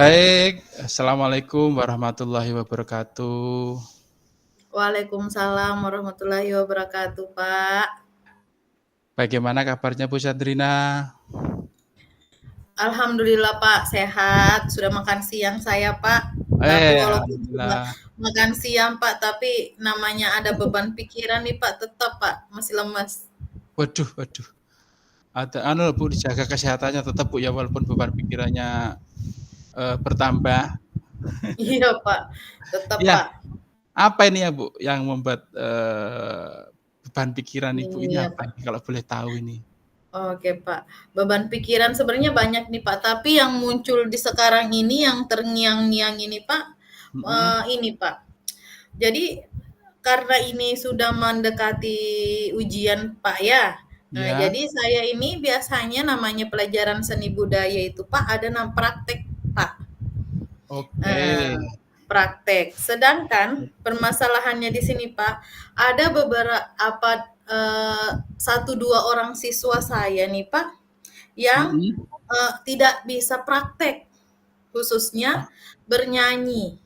Baik, assalamualaikum warahmatullahi wabarakatuh. Waalaikumsalam warahmatullahi wabarakatuh, Pak. Bagaimana kabarnya Bu Sandrina? Alhamdulillah, Pak, sehat. Sudah makan siang saya, Pak. Tapi walaupun sudah Alhamdulillah. makan siang, Pak, tapi namanya ada beban pikiran nih, Pak, tetap, Pak, masih lemas. Waduh, waduh. Ada Bu, dijaga kesehatannya tetap Bu ya, walaupun beban pikirannya bertambah. Iya, Pak, tetap, Ya, Pak. apa ini ya Bu yang membuat beban pikiran Ibu ini Iya, apa Pak. ini kalau boleh tahu ini? Oke, Pak. Beban pikiran sebenarnya banyak nih, Pak. Tapi yang muncul di sekarang ini, yang terngiang-ngiang ini, Pak, Mhm. ini, Pak. Jadi karena ini sudah mendekati ujian, Pak, ya. Nah, Ya, jadi saya ini biasanya namanya pelajaran seni budaya itu, Pak, ada praktek, Pak. oke. Eee, Praktek. Sedangkan permasalahannya di sini, Pak, ada beberapa 1, 2 orang siswa saya nih, Pak, yang Mhm. tidak bisa praktek, khususnya bernyanyi.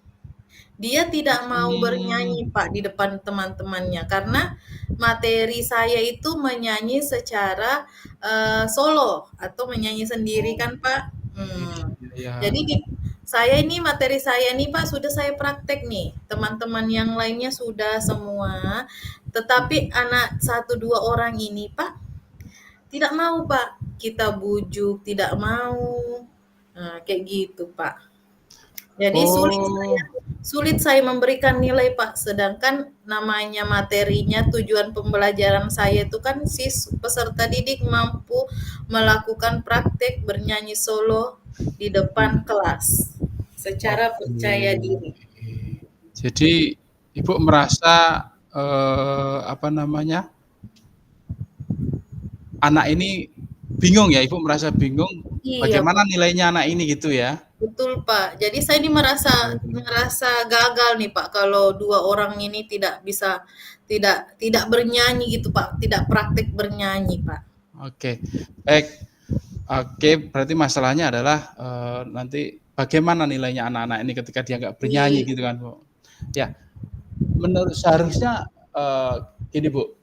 Dia tidak mau Hmm, bernyanyi, Pak, di depan teman-temannya karena materi saya itu menyanyi secara, solo atau menyanyi sendiri kan, Pak. iya. Jadi saya ini materi saya nih, Pak, sudah saya praktek nih, teman-teman yang lainnya sudah semua, tetapi anak 1, 2 orang ini, Pak, tidak mau, Pak. Kita bujuk, tidak mau. Nah, kayak gitu, Pak. Jadi Oh, sulit saya memberikan nilai, Pak, sedangkan namanya materinya, tujuan pembelajaran saya itu kan peserta didik mampu melakukan praktek bernyanyi solo di depan kelas secara oke. percaya diri. Jadi Ibu merasa, apa namanya, anak ini bingung ya, Ibu merasa bingung Iya, bagaimana Pak. nilainya anak ini gitu ya? Betul, Pak. Jadi saya ini merasa gagal nih, Pak, kalau 2 orang ini tidak bisa tidak tidak bernyanyi gitu, Pak, tidak praktek bernyanyi, Pak. Oke, baik. Oke, berarti masalahnya adalah, nanti bagaimana nilainya anak-anak ini ketika dia nggak bernyanyi Iya. gitu kan, Bu. Ya, menurut seharusnya, gini Bu,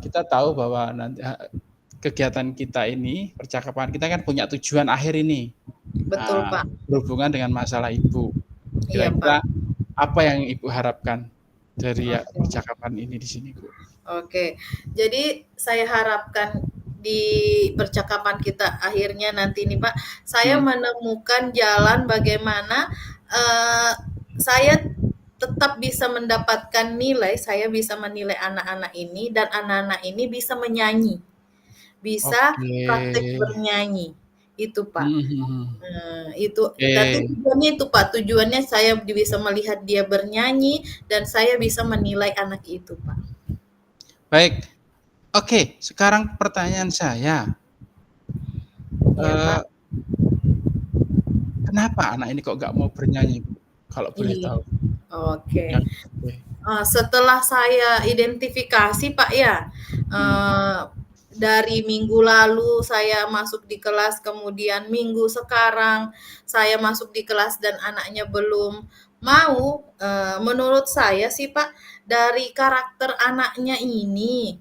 kita tahu bahwa nanti kegiatan kita ini, percakapan kita kan punya tujuan akhir ini. Betul, Pak. Berhubungan dengan masalah Ibu. Iya, Pak. Kira-kira apa yang Ibu harapkan dari ya Oke. percakapan ini di sini, Bu? Oke. Jadi saya harapkan di percakapan kita akhirnya nanti nih, Pak, saya Hmm. menemukan jalan bagaimana, eee, saya tetap bisa mendapatkan nilai, saya bisa menilai anak-anak ini dan anak-anak ini bisa menyanyi, bisa Oke. praktek bernyanyi, itu, Pak. Mhm mhm. Itu tapi Oke, tujuannya itu, Pak, tujuannya saya bisa melihat dia bernyanyi dan saya bisa menilai anak itu, Pak. baik. Oke, sekarang pertanyaan saya, Iya, eee, Pak. kenapa anak ini kok nggak mau bernyanyi, Bu? Kalau boleh Iya. tahu? Oke. Yang oke. Setelah saya identifikasi, Pak, ya, Mhm. eee, dari minggu lalu saya masuk di kelas, kemudian minggu sekarang saya masuk di kelas dan anaknya belum mau, menurut saya sih, Pak, dari karakter anaknya ini,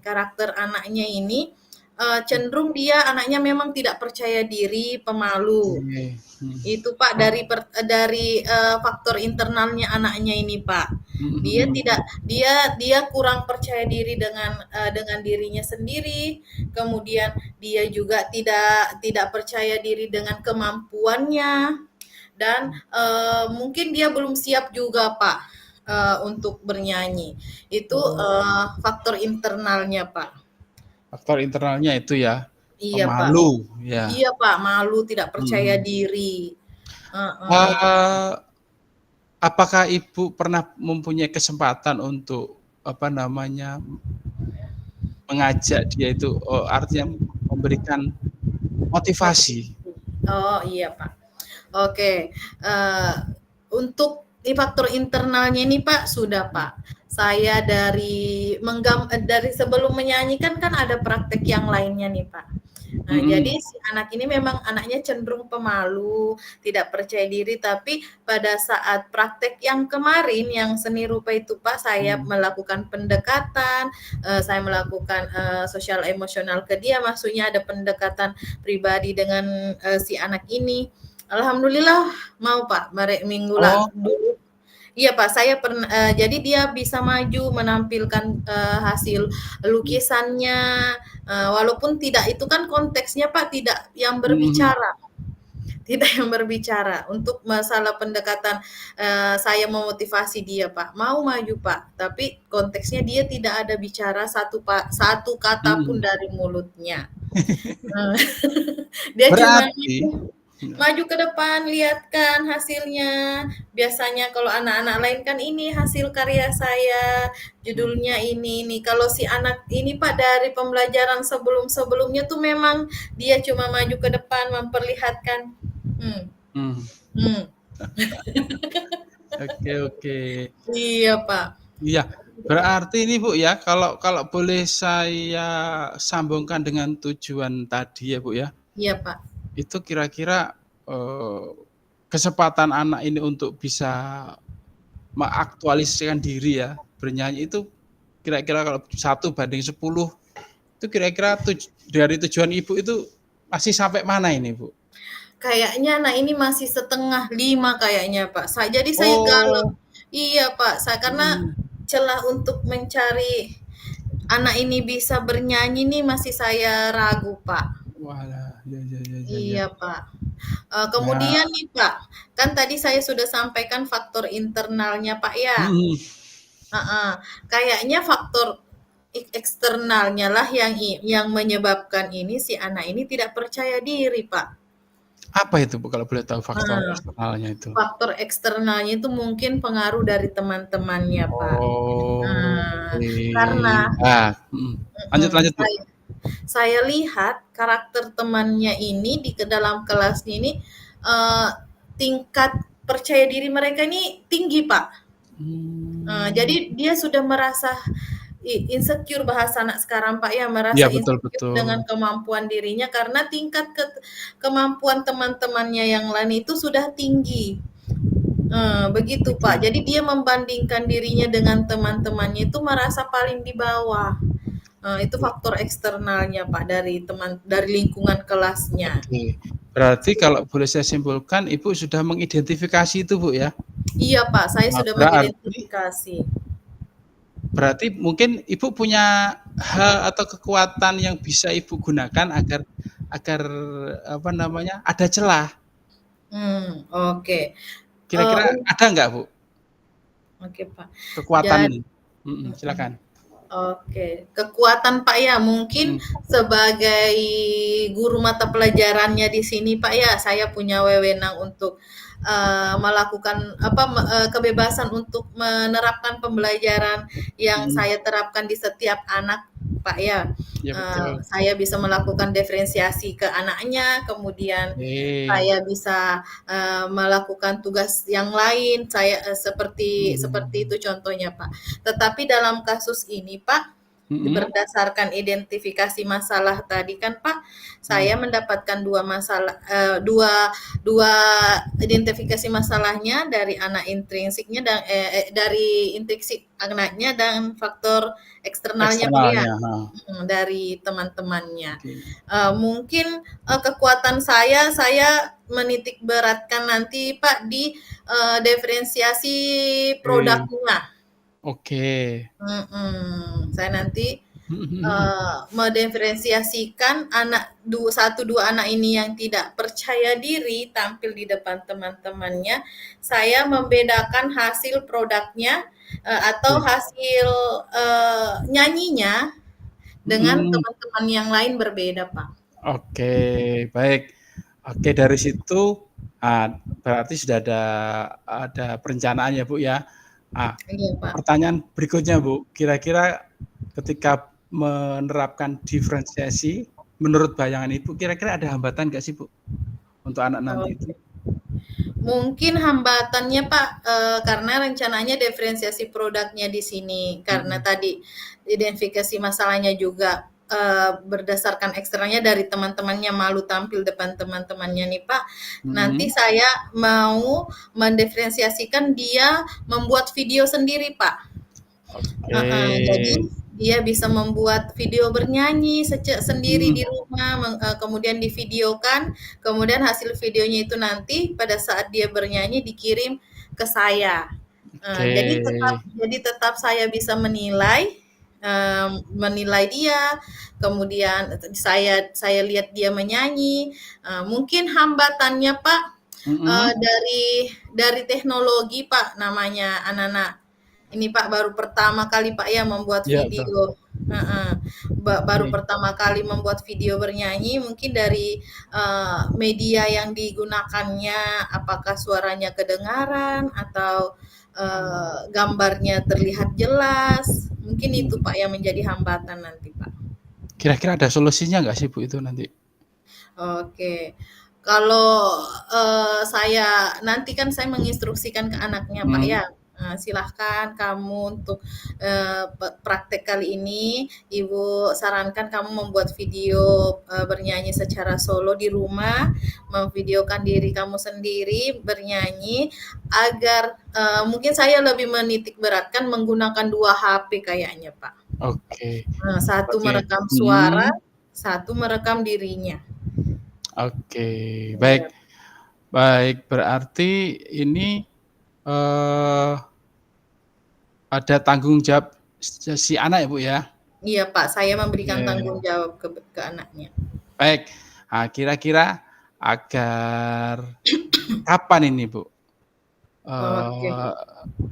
cenderung dia anaknya memang tidak percaya diri, pemalu. Oke. Mhm. Itu, Pak, dari faktor internalnya anaknya ini, Pak. Mhm Dia mhm. tidak dia dia kurang percaya diri dengan dirinya sendiri, kemudian dia juga tidak tidak percaya diri dengan kemampuannya dan, mungkin dia belum siap juga, Pak, untuk bernyanyi. Itu, Oh, faktor internalnya, Pak. faktor internalnya itu ya, Iya, Pak. pemalu, ya. Iya, Pak, malu, tidak percaya Mhm. diri. Heeh. Eee, apakah Ibu pernah mempunyai kesempatan untuk, apa namanya, mengajak dia itu, artinya memberikan motivasi? Oh, iya, Pak. Oke, untuk di faktor internalnya ini, Pak, sudah, Pak. Saya dari sebelum menyanyikan kan ada praktek yang lainnya nih, Pak. Nah, jadi Mhm. si anak ini memang anaknya cenderung pemalu, tidak percaya diri, tapi pada saat praktek yang kemarin, yang seni rupa itu Pak, saya Mmm. melakukan pendekatan, saya melakukan, sosial emosional ke dia, maksudnya ada pendekatan pribadi dengan, si anak ini. Alhamdulillah mau Pak, minggu Oh. dulu iya Pak, saya jadi dia bisa maju menampilkan, hasil Mmm. lukisannya, walaupun tidak itu kan konteksnya Pak, tidak yang Mhm mhm. berbicara tidak yang berbicara. Untuk masalah pendekatan, saya memotivasi dia Pak, mau maju Pak, tapi konteksnya dia tidak ada bicara satu kata pun Mhm. dari mulutnya. Eee, dia cuma Berarti maju ke depan, lihat kan hasilnya. Biasanya kalau anak-anak lain kan ini hasil karya saya, mmm, judulnya ini nih. Kalau si anak ini Pak dari pembelajaran sebelum-sebelumnya tuh memang dia cuma maju ke depan memperlihatkan, hmm, mmm. hmm. Oke oke. Iya Pak. Iya, berarti ini Bu ya, kalau kalau boleh saya sambungkan dengan tujuan tadi ya Bu ya, Iya Pak. itu kira-kira, eee, kesempatan anak ini untuk bisa mengaktualisasikan diri ya, bernyanyi itu kira-kira kalau 1:10, itu kira-kira dari tujuan Ibu itu masih sampai mana ini Bu? Kayaknya anak ini masih 4:30 kayaknya Pak. Jadi saya galau. Oh. Iya Pak, karena Mhm. celah untuk mencari anak ini bisa bernyanyi nih masih saya ragu, Pak. Walah, ya ya ya ya ya. Iya, Pak. Nah, Kemudian nih, Pak, kan tadi saya sudah sampaikan faktor internalnya, Pak, ya. mhm, Heeh. Kayaknya faktor eksternalnya lah yang menyebabkan ini si anak ini tidak percaya diri, Pak. apa itu Bu kalau boleh tahu faktor Nah, eksternalnya itu? faktor eksternalnya itu mungkin pengaruh dari teman-temannya, Pak. Nah, Oke. karena Lanjut mhm, lanjut, Bu. saya lihat karakter temannya ini ke dalam kelasnya ini, eee, tingkat percaya diri mereka ini tinggi, Pak. Jadi Mmm, dia sudah merasa insecure bahasa anak sekarang, Pak, ya, iya merasa betul insecure betul. dengan kemampuan dirinya karena tingkat kemampuan teman-temannya yang lain itu sudah tinggi. Begitu, Pak. Oke. Jadi dia membandingkan dirinya dengan teman-temannya itu merasa paling di bawah. Itu faktor eksternalnya Pak dari lingkungan kelasnya. Oke. Berarti kalau boleh saya simpulkan Ibu sudah mengidentifikasi itu, Bu, ya? Iya Pak, saya Nah, sudah berarti mengidentifikasi. berarti mungkin Ibu punya hal atau kekuatan yang bisa Ibu gunakan agar agar apa namanya, ada celah. Oke. Eee, Kira-kira un ada nggak, Bu, oke Pak. kekuatan Jad ini? mhm. Silakan. Oke, kekuatan Pak ya, mungkin Mhm. sebagai guru mata pelajarannya di sini Pak ya, saya punya wewenang untuk, melakukan kebebasan untuk menerapkan pembelajaran yang Mhm. saya terapkan di setiap anak Pak ya. Iya betul. Saya bisa melakukan diferensiasi ke anaknya, kemudian Oke. saya bisa, melakukan tugas yang lain, seperti seperti Mhm. itu contohnya Pak. Tetapi dalam kasus ini Pak, Mhm. berdasarkan identifikasi masalah tadi kan Pak, saya Mhm. mendapatkan 2 masalah, 2 2 identifikasi masalahnya dari anak intrinsiknya dari intrinsik anaknya dan faktor eksternalnya Pak ya, Eksternalnya, heeh. dari teman-temannya. Oke. Mungkin, kekuatan saya menitik beratkan nanti Pak di, diferensiasi Oke. produknya. Oke. Saya nanti, Mhm mhm mhm. mendiferensiasikan satu 2 anak ini yang tidak percaya diri tampil di depan teman-temannya, saya membedakan hasil produknya, atau Oke. hasil, nyanyinya dengan Mhm. teman-teman yang lain berbeda, Pak. Oke, baik. Oke, dari situ, berarti sudah ada perencanaan ya, Bu, ya. Ah, Iya, Pak. pertanyaan berikutnya, Bu, kira-kira ketika menerapkan diferensiasi, menurut bayangan Ibu, kira-kira ada hambatan nggak sih, Bu, untuk anak nanti itu? Oke. Mungkin hambatannya Pak, karena rencananya diferensiasi produknya di sini, karena Mhm. tadi identifikasi masalahnya juga, berdasarkan eksternanya dari teman-temannya malu tampil depan teman-temannya nih Pak, nanti Mhm. saya mau mendiferensiasikan dia membuat video sendiri Pak. Oke. Jadi dia bisa membuat video bernyanyi sendiri di Mhm. rumah, kemudian divideokan, kemudian hasil videonya itu nanti pada saat dia bernyanyi dikirim ke saya. Oke. Jadi tetap saya bisa menilai dia, kemudian saya lihat dia menyanyi. Mungkin hambatannya Pak, Mhm. dari teknologi Pak, namanya anak-anak ini Pak baru pertama kali Pak ya membuat Iya, betul. video. Heeh. Baru Oke. pertama kali membuat video bernyanyi, mungkin dari media yang digunakannya, apakah suaranya kedengaran atau gambarnya terlihat jelas. Mungkin itu Pak yang menjadi hambatan nanti Pak. Kira-kira ada solusinya nggak sih Bu itu nanti? Oke. Kalau saya nanti kan saya menginstruksikan ke anaknya Pak Mhm. ya, silahkan kamu untuk praktek kali ini Ibu sarankan kamu membuat video bernyanyi secara solo di rumah, memvideokan diri kamu sendiri bernyanyi agar mungkin saya lebih menitik beratkan menggunakan 2 HP kayaknya Pak. Oke. Satu Berarti merekam suara, mhm. satu merekam dirinya. Oke, baik. Iya. Baik, berarti ini, eee, ada tanggung jawab si anak ya, Bu, ya? Iya Pak, saya memberikan tanggung Oke. jawab ke anaknya. Baik. Kira-kira agar kapan ini, Bu, Oke. eee,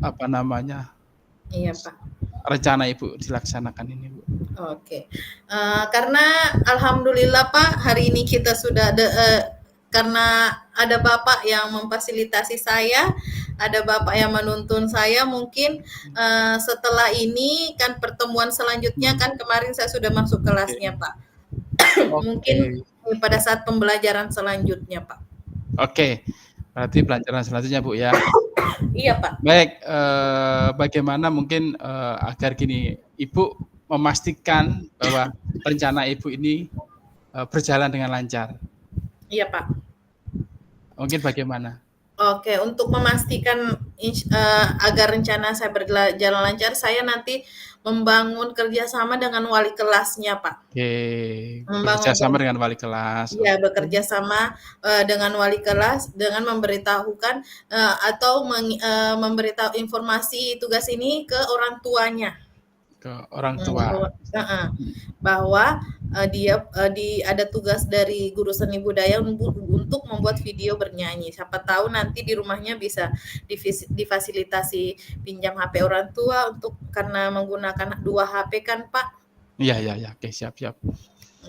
apa namanya, Iya Pak. rencana Ibu dilaksanakan ini, Bu? Oke. Karena alhamdulillah Pak, hari ini kita sudah karena ada Bapak yang memfasilitasi saya, ada Bapak yang menuntun saya, mungkin setelah ini kan pertemuan selanjutnya Mhm. kan kemarin saya sudah masuk Oke. kelasnya Pak. Mungkin Oke. pada saat pembelajaran selanjutnya Pak. Oke, berarti pelajaran selanjutnya, Bu, ya? Iya Pak. Baik, bagaimana mungkin, agar gini, Ibu memastikan bahwa rencana Ibu ini, berjalan dengan lancar? Iya Pak. Mungkin bagaimana? Oke, untuk memastikan agar rencana saya berjalan lancar, saya nanti membangun kerjasama dengan wali kelasnya, Pak. Oke, bekerja Membangun sama dengan wali kelas, Iya, oke. bekerja sama dengan wali kelas dengan memberitahukan atau memberitahu informasi tugas ini ke orang tuanya. Ke orang tua. Mhm. Bahwa ada tugas dari guru seni budaya untuk membuat video bernyanyi. Siapa tahu nanti di rumahnya bisa difasilitasi pinjam HP orang tua karena menggunakan 2 HP kan, Pak. Iya iya iya, oke, siap siap.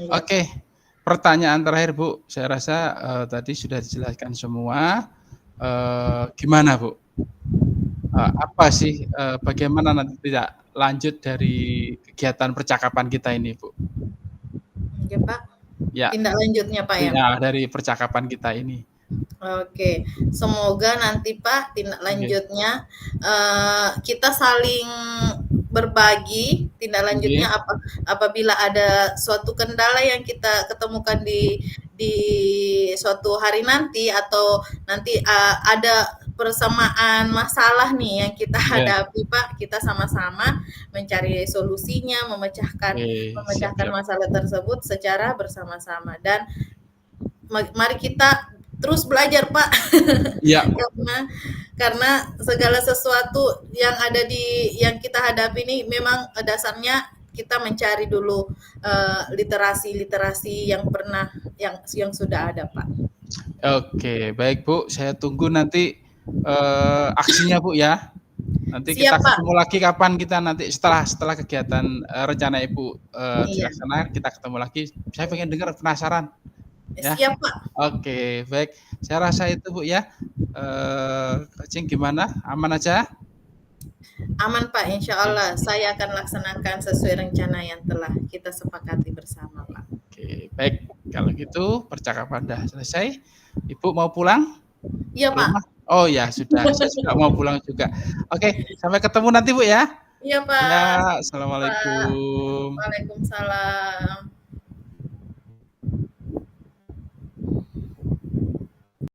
Iya, Oke, Pak. pertanyaan terakhir, Bu, saya rasa, tadi sudah dijelaskan semua, gimana, Bu, apa sih, bagaimana nanti tindak lanjut dari kegiatan percakapan kita ini, Bu? Oke, Pak. Ya, Tindak lanjutnya, Pak, ya? iya, dari percakapan kita ini. Oke, semoga nanti Pak tindak Oke. lanjutnya kita saling berbagi tindak lanjutnya Oke. apabila ada suatu kendala yang kita ketemukan di suatu hari nanti atau nanti ada persamaan masalah nih yang kita Iya. hadapi Pak, kita sama-sama mencari solusinya, memecahkan Oke, siap memecahkan siap. masalah tersebut secara bersama-sama dan mari kita terus belajar Pak. Iya. Karena segala sesuatu yang kita hadapi ini memang dasarnya kita mencari dulu literasi-literasi yang sudah ada Pak. Oke, baik Bu, saya tunggu nanti, aksinya Bu ya. Nanti kita Siap Pak. ketemu lagi kapan kita nanti setelah kegiatan, rencana Ibu, Iya. dilaksanakan kita ketemu lagi. Saya pengen dengar, penasaran. Ya. Siap Pak. Oke, baik. Saya rasa itu Bu ya. Cing gimana? Aman aja? Aman Pak, insya Allah Oke. saya akan laksanakan sesuai rencana yang telah kita sepakati bersama Pak. Oke, baik. Kalau gitu percakapan udah selesai. Ibu mau pulang Iya ke Pak. rumah? Oh ya sudah, saya juga mau pulang juga. Oke, sampai ketemu nanti Bu ya. Iya, Ya, Pak, sampai jumpa. assalamualaikum. Waalaikumsalam.